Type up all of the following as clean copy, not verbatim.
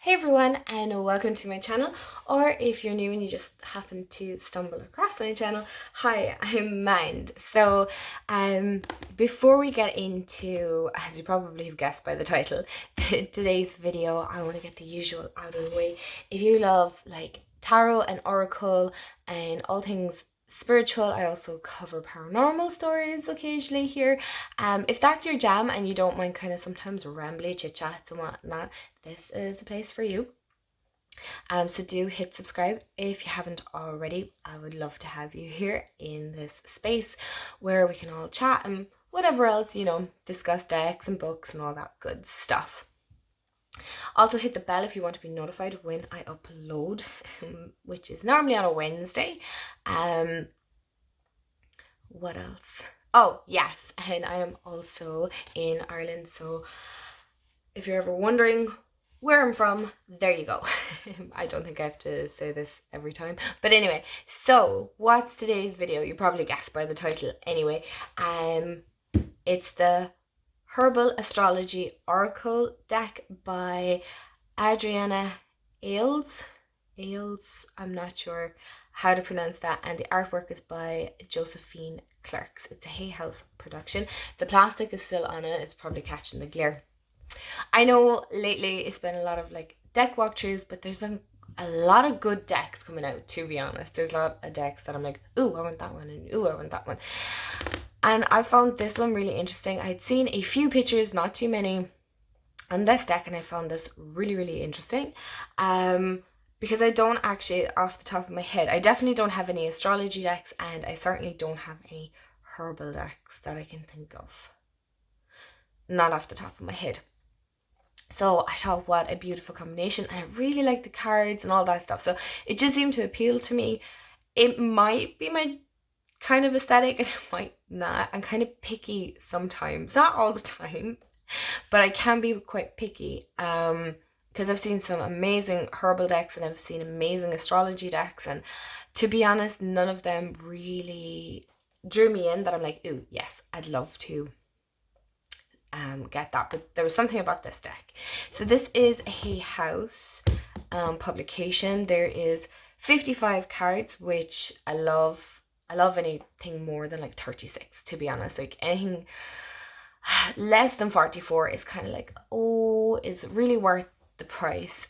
Hey everyone, and welcome to my channel, or if you're new and you just happen to stumble across my channel, hi, I'm Mind. So before we get into, as you probably have guessed by the title, today's video, I want to get the usual out of the way. If you love like tarot and oracle and all things spiritual, I also cover paranormal stories occasionally here. If that's your jam and you don't mind kind of sometimes rambly chit chats and whatnot, this is the place for you. So do hit subscribe if you haven't already. I would love to have you here in this space where we can all chat and whatever else, discuss decks and books and all that good stuff. Also hit the bell if you want to be notified when I upload, which is normally on a Wednesday. What else? Oh yes, and I am also in Ireland, so if you're ever wondering where I'm from, there you go. I don't think I have to say this every time. But anyway, so what's today's video? You probably guessed by the title anyway. It's the Herbal Astrology Oracle deck by Adriana Ailes. I'm not sure how to pronounce that. And the artwork is by Josephine Clerks. It's a Hay House production. The plastic is still on it. It's probably catching the glare. I know lately it's been a lot of like deck walkthroughs, but there's been a lot of good decks coming out, to be honest. There's a lot of decks that I'm like, ooh, I want that one, and ooh, I want that one. And I found this one really interesting. I'd seen a few pictures, not too many, on this deck, and I found this really, really interesting. Because I don't actually, off the top of my head, I definitely don't have any astrology decks, and I certainly don't have any herbal decks that I can think of. Not off the top of my head. So I thought, what a beautiful combination, and I really like the cards and all that stuff. So it just seemed to appeal to me. It might be my kind of aesthetic, and it might not. I'm kind of picky sometimes, not all the time, but I can be quite picky. Because I've seen some amazing herbal decks and I've seen amazing astrology decks, and to be honest, none of them really drew me in that I'm like, ooh, yes, I'd love to get that. But there was something about this deck. So this is a Hay House publication. There is 55 cards, which I love. I love anything more than like 36, to be honest. Like anything less than 44 is kind of like, oh, it's really worth the price.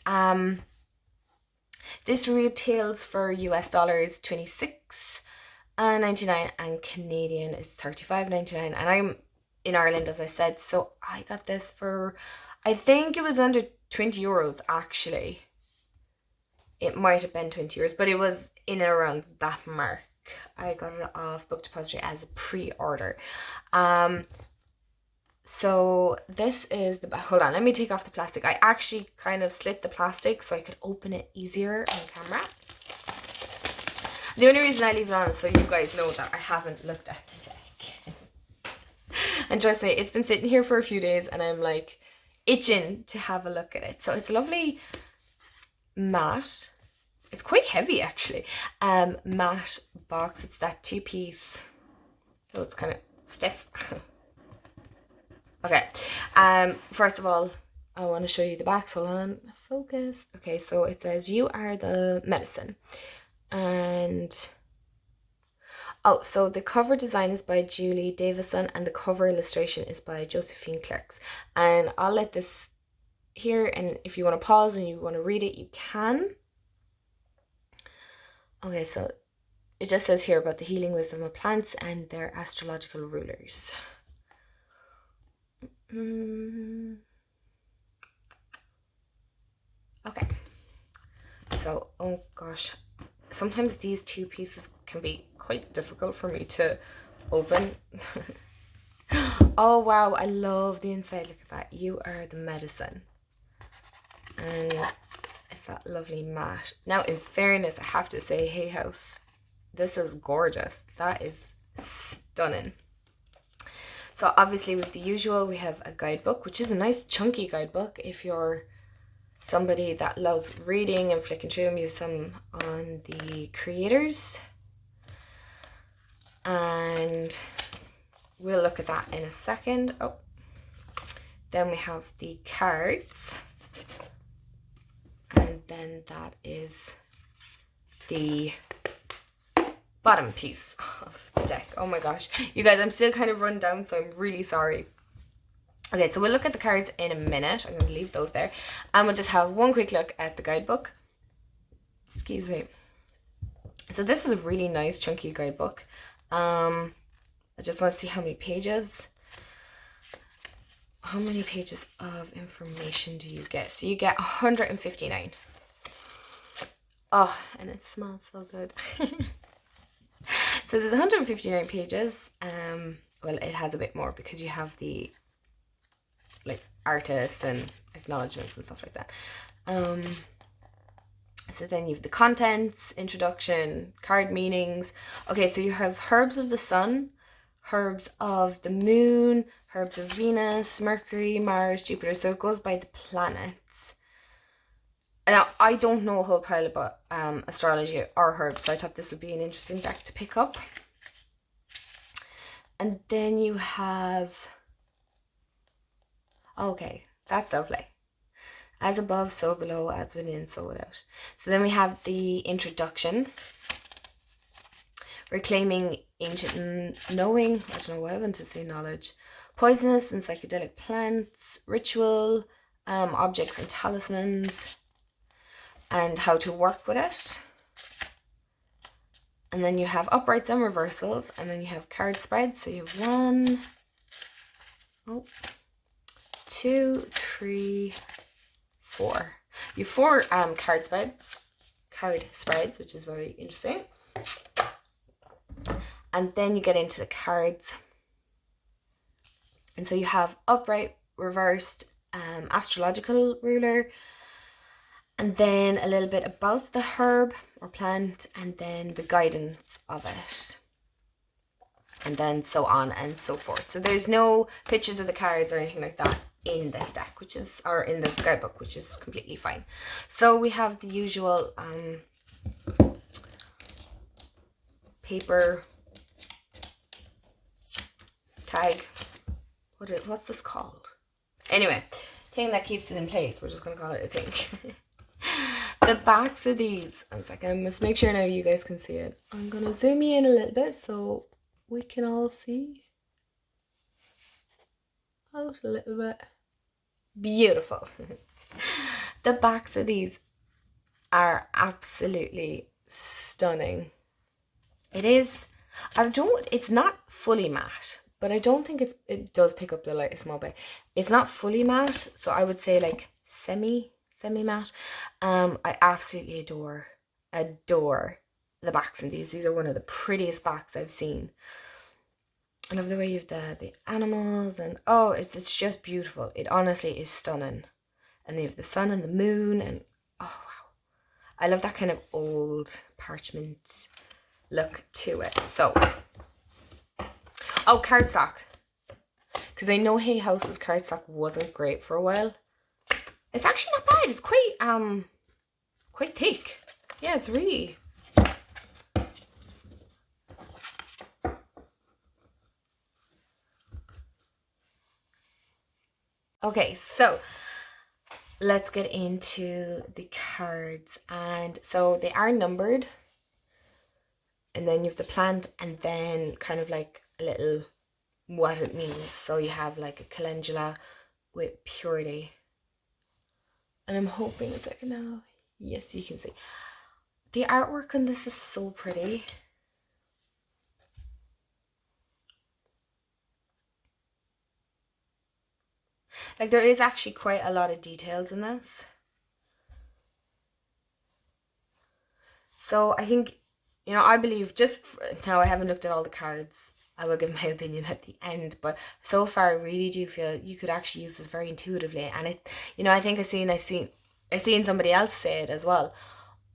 This retails for US dollars 26.99 and Canadian is 35.99, and I'm in Ireland, as I said, so I got this for, I think it was under 20 euros actually. It might have been 20 euros, but it was in and around that mark. I got it off Book Depository as a pre-order. So this is the, hold on, let me take off the plastic. I actually kind of slit the plastic so I could open it easier on camera. The only reason I leave it on is so you guys know that I haven't looked at the deck. And trust me, it's been sitting here for a few days and I'm like itching to have a look at it. So it's lovely matte. It's quite heavy actually. Matte box. It's that 2-piece. Oh, it's kind of stiff. Okay. First of all, I want to show you the back. So hold on, focus. Okay, so it says you are the medicine. And oh, so the cover design is by Julie Davison and the cover illustration is by Josephine Clerks. And I'll let this here, and if you want to pause and you want to read it, you can. Okay, so it just says here about the healing wisdom of plants and their astrological rulers. Okay. So, oh gosh, sometimes these two pieces can be quite difficult for me to open. Oh wow, I love the inside. Look at that. You are the medicine. And it's that lovely matte. Now, in fairness, I have to say, Hay House, this is gorgeous. That is stunning. So obviously with the usual, we have a guidebook, which is a nice chunky guidebook. If you're somebody that loves reading and flicking through them, you have some on the creators. And we'll look at that in a second. Oh, then we have the cards. then that is the bottom piece of the deck. Oh my gosh, you guys, I'm still kind of run down, so I'm really sorry. Okay, so we'll look at the cards in a minute. I'm going to leave those there, and we'll just have one quick look at the guidebook. Excuse me. So this is a really nice chunky guidebook. I just want to see how many pages. How many pages of information do you get? So you get 159. Oh, and it smells so good. So there's 159 pages. Well, it has a bit more because you have the like artist and acknowledgements and stuff like that. So then you have the contents, introduction, card meanings. Okay, so you have herbs of the sun, herbs of the moon, herbs of Venus, Mercury, Mars, Jupiter. So it goes by the planets. Now, I don't know a whole pile about astrology or herbs, so I thought this would be an interesting deck to pick up. And then you have... Okay, that's lovely. As above, so below, as within, so without. So then we have the introduction. Reclaiming ancient knowing. I don't know why I want to say knowledge. Poisonous and psychedelic plants. Ritual. Objects and talismans. And how to work with it. And then you have uprights and reversals. And then you have card spreads. So you have 2, 3, 4. You have 4 card spreads, which is very interesting. And then you get into the cards. And so you have upright, reversed, astrological ruler, and then a little bit about the herb or plant, and then the guidance of it. And then so on and so forth. So there's no pictures of the cards or anything like that in this deck, or in this guidebook, which is completely fine. So we have the usual paper tag. What's this called? Anyway, thing that keeps it in place. We're just gonna call it a thing. The backs of these, one second, I must make sure now you guys can see it. I'm gonna zoom you in a little bit so we can all see. Out a little bit. Beautiful. The backs of these are absolutely stunning. It's not fully matte, but I don't think it does pick up the light a small bit. It's not fully matte, so I would say like semi matte. I absolutely adore the backs in these. These are one of the prettiest backs I've seen. I love the way you have the animals, and it's just beautiful. It honestly is stunning. And you have the sun and the moon, and oh wow, I love that kind of old parchment look to it. So, cardstock, because I know Hay House's cardstock wasn't great for a while. It's actually not bad. It's quite thick. Yeah, it's really. Okay, so let's get into the cards. And so they are numbered. And then you have the plant, and then kind of like a little what it means. So you have like a calendula with purity. And I'm hoping it's like now. Yes, you can see. The artwork on this is so pretty. Like, there is actually quite a lot of details in this. So I think, I believe, now I haven't looked at all the cards. I will give my opinion at the end, but so far I really do feel you could actually use this very intuitively. And I think I seen somebody else say it as well,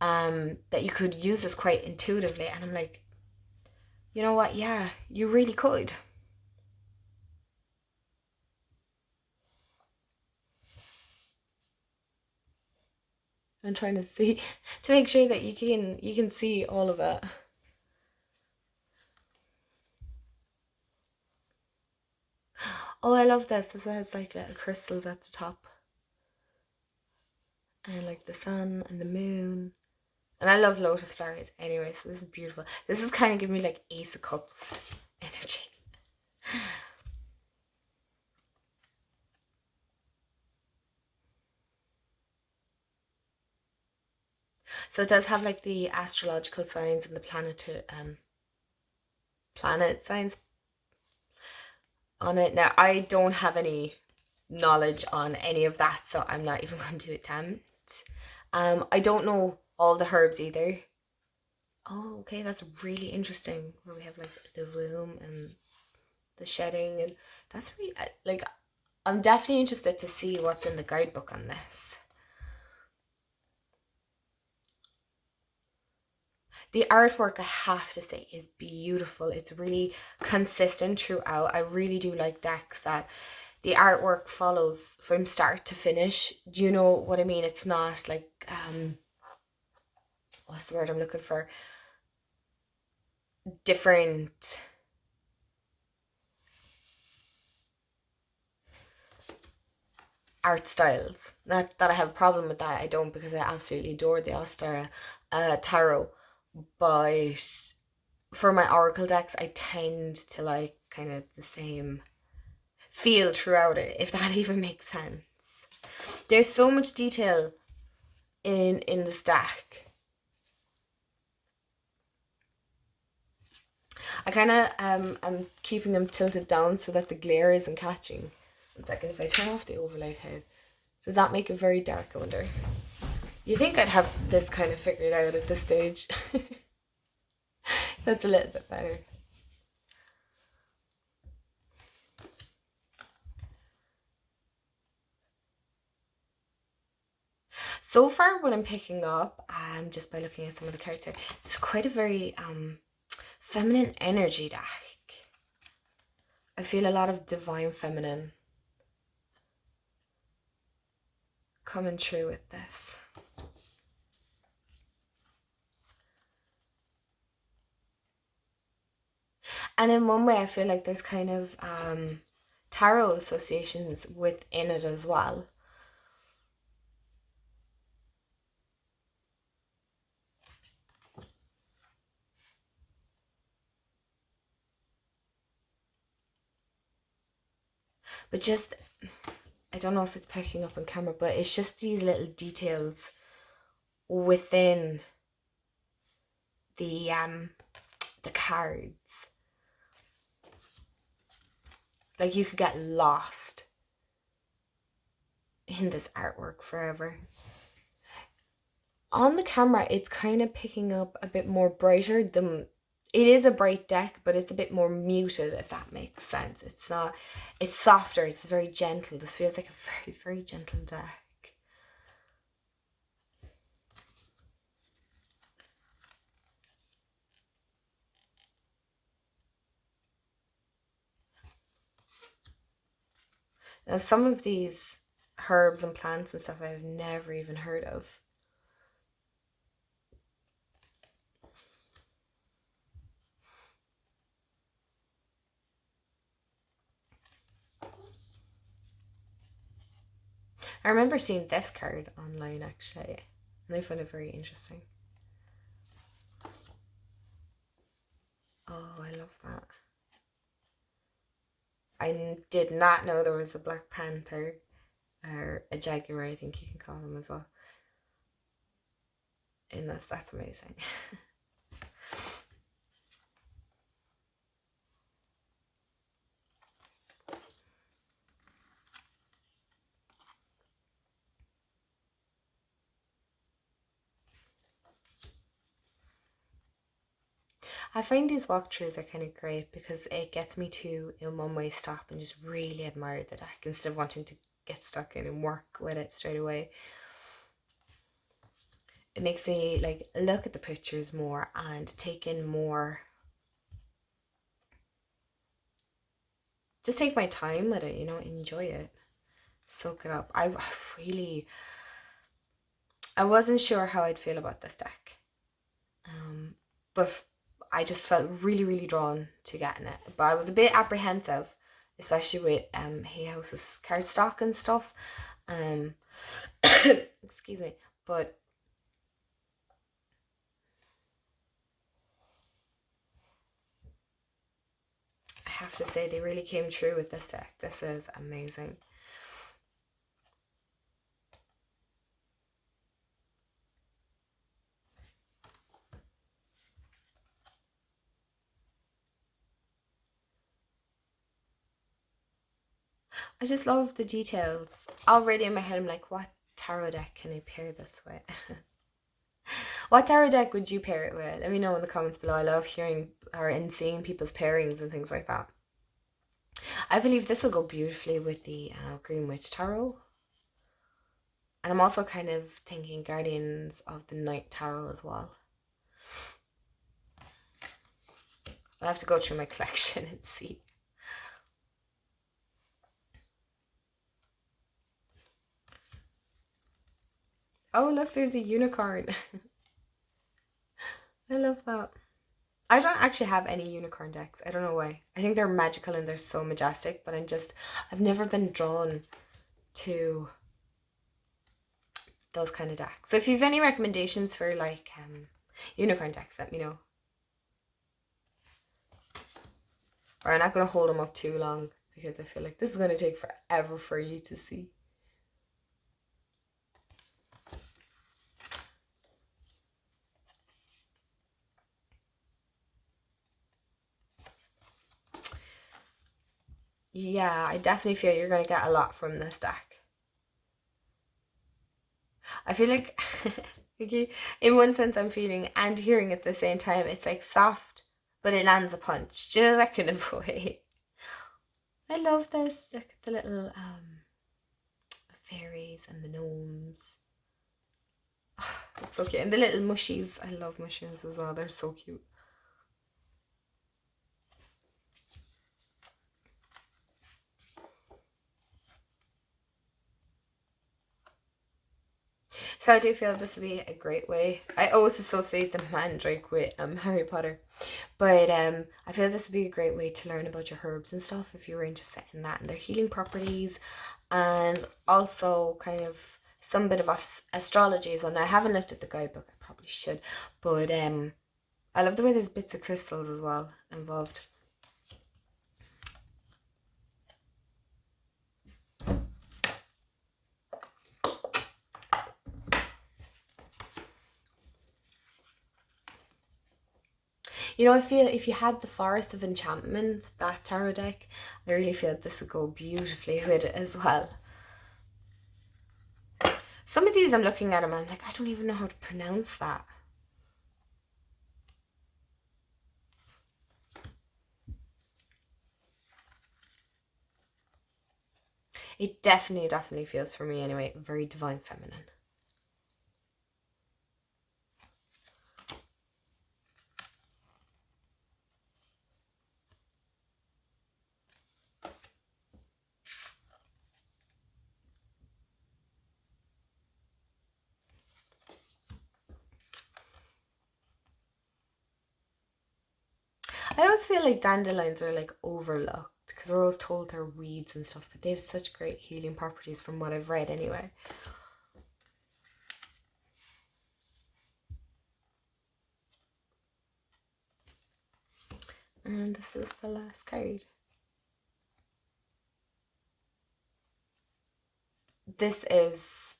that you could use this quite intuitively. And I'm like, you know what? Yeah, you really could. I'm trying to see to make sure that you can see all of it. Oh, I love this. This has like little crystals at the top. And like the sun and the moon. And I love lotus flowers anyway, so this is beautiful. This is kind of giving me like Ace of Cups energy. So it does have like the astrological signs and the planet signs on it. Now I don't have any knowledge on any of that, so I'm not even going to attempt. I don't know all the herbs either. Oh, okay, that's really interesting. Where we have like the womb and the shedding, and that's really like I'm definitely interested to see what's in the guidebook on this. The artwork, I have to say, is beautiful. It's really consistent throughout. I really do like decks that the artwork follows from start to finish. Do you know what I mean? It's not like what's the word I'm looking for? Different art styles. Not that I have a problem with that. I don't, because I absolutely adore the Ostara tarot. But for my oracle decks, I tend to like kind of the same feel throughout it, if that even makes sense. There's so much detail in this deck. I kind of I'm keeping them tilted down so that the glare isn't catching. One second, if I turn off the overlaid head, does that make it very dark, I wonder? You think I'd have this kind of figured out at this stage. That's a little bit better. So far, what I'm picking up, just by looking at some of the cards here, it's quite a very feminine energy deck. I feel a lot of divine feminine coming through with this. And in one way, I feel like there's kind of tarot associations within it as well. But just, I don't know if it's picking up on camera, but it's just these little details within the cards. Like you could get lost in this artwork forever. On the camera, it's kind of picking up a bit more brighter than it is a bright deck, but it's a bit more muted, if that makes sense. It's not, it's softer, it's very gentle. This feels like a very, very gentle deck. Now, some of these herbs and plants and stuff I've never even heard of. I remember seeing this card online actually, and I found it very interesting. Oh, I love that. I did not know there was a Black Panther, or a Jaguar, I think you can call them as well. And that's amazing. I find these walkthroughs are kind of great because it gets me to, in one way, stop and just really admire the deck instead of wanting to get stuck in and work with it straight away. It makes me like look at the pictures more and take in more, just take my time with it, you know, enjoy it, soak it up. I wasn't sure how I'd feel about this deck, but I just felt really, really drawn to getting it. But I was a bit apprehensive, especially with Hay House's cardstock and stuff. Excuse me. But I have to say, they really came true with this deck. This is amazing. I just love the details. Already in my head, I'm like, what tarot deck can I pair this with? What tarot deck would you pair it with? Let me know in the comments below. I love hearing or and seeing people's pairings and things like that. I believe this will go beautifully with the Green Witch Tarot. And I'm also kind of thinking Guardians of the Night Tarot as well. I'll have to go through my collection and see. Oh, look, there's a unicorn. I love that. I don't actually have any unicorn decks. I don't know why. I think they're magical and they're so majestic, but I've never been drawn to those kind of decks. So if you have any recommendations for like unicorn decks, let me know. Or I'm not going to hold them up too long because I feel like this is going to take forever for you to see. Yeah, I definitely feel you're going to get a lot from this deck. I feel like, okay, in one sense I'm feeling and hearing at the same time, it's like soft, but it lands a punch. Do you know that kind of way? I love this. Look at the little fairies and the gnomes. Oh, it's so cute. And the little mushies. I love mushrooms as well. They're so cute. So I do feel this would be a great way. I always associate the mandrake with Harry Potter. But I feel this would be a great way to learn about your herbs and stuff if you were interested in that and their healing properties. And also kind of some bit of astrology as well. Now I haven't looked at the guidebook. I probably should. But I love the way there's bits of crystals as well involved. You know, I feel if you had the Forest of Enchantment, that tarot deck, I really feel this would go beautifully with it as well. Some of these I'm looking at them and I'm like, I don't even know how to pronounce that. It definitely feels for me anyway, very divine feminine. I always feel like dandelions are like overlooked because we're always told they're weeds and stuff, but they have such great healing properties from what I've read anyway. And this is the last card. This is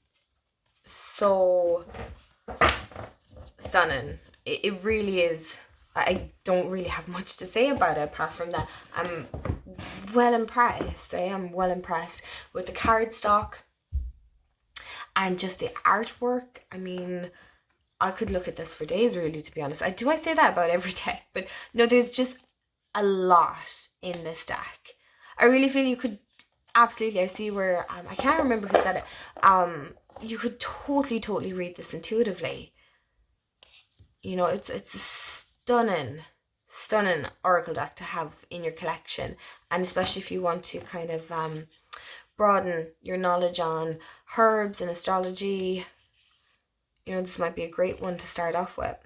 so stunning. It really is. I don't really have much to say about it apart from that I'm well impressed. I am well impressed with the cardstock and just the artwork. I mean, I could look at this for days, really, to be honest. I say that about every deck, but no, there's just a lot in this deck. I really feel you could absolutely. I see where I can't remember who said it. You could totally read this intuitively. You know, it's a stunning oracle deck to have in your collection, and especially if you want to kind of broaden your knowledge on herbs and astrology. You know, this might be a great one to start off with.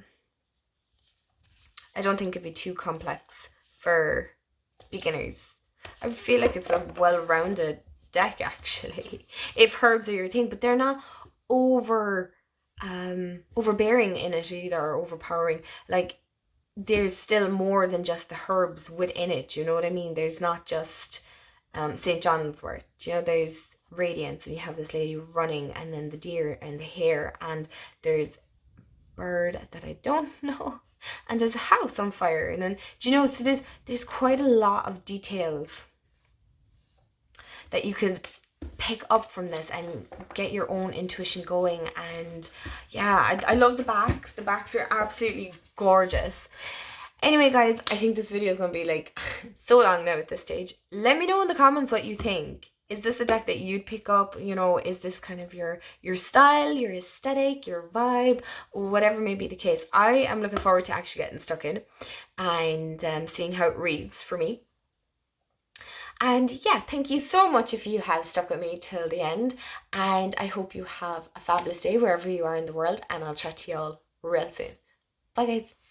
I don't think it'd be too complex for beginners. I feel like it's a well-rounded deck actually, if herbs are your thing, but they're not overbearing in it either, or overpowering. Like, there's still more than just the herbs within it, you know what I mean? There's not just St. John's wort, you know, there's radiance, and you have this lady running, and then the deer and the hare, and there's bird that I don't know, and there's a house on fire, and then, do you know, so there's quite a lot of details that you could pick up from this and get your own intuition going. And yeah, I love the backs. The backs are absolutely gorgeous. Anyway, guys, I think this video is going to be like so long now at this stage. Let me know in the comments what you think. Is this a deck that you'd pick up? You know, is this kind of your style, your aesthetic, your vibe, whatever may be the case? I am looking forward to actually getting stuck in and seeing how it reads for me. And yeah, thank you so much if you have stuck with me till the end. And I hope you have a fabulous day wherever you are in the world. And I'll chat to you all real soon. Bye, guys.